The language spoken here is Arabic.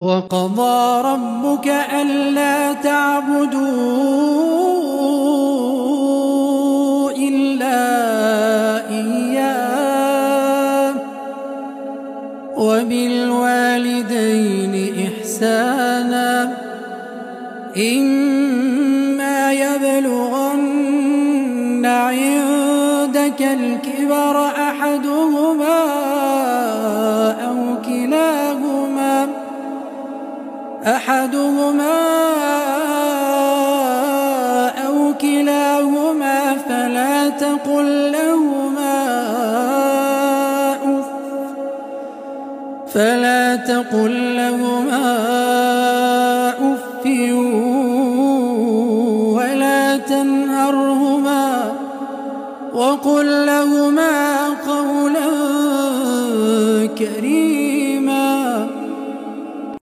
وقضى ربك ألا تعبدوا إلا إياه وبالوالدين إحسانا إما يبلغن عندك الكبر أحدهما أو كلاهما فلا تقل لهما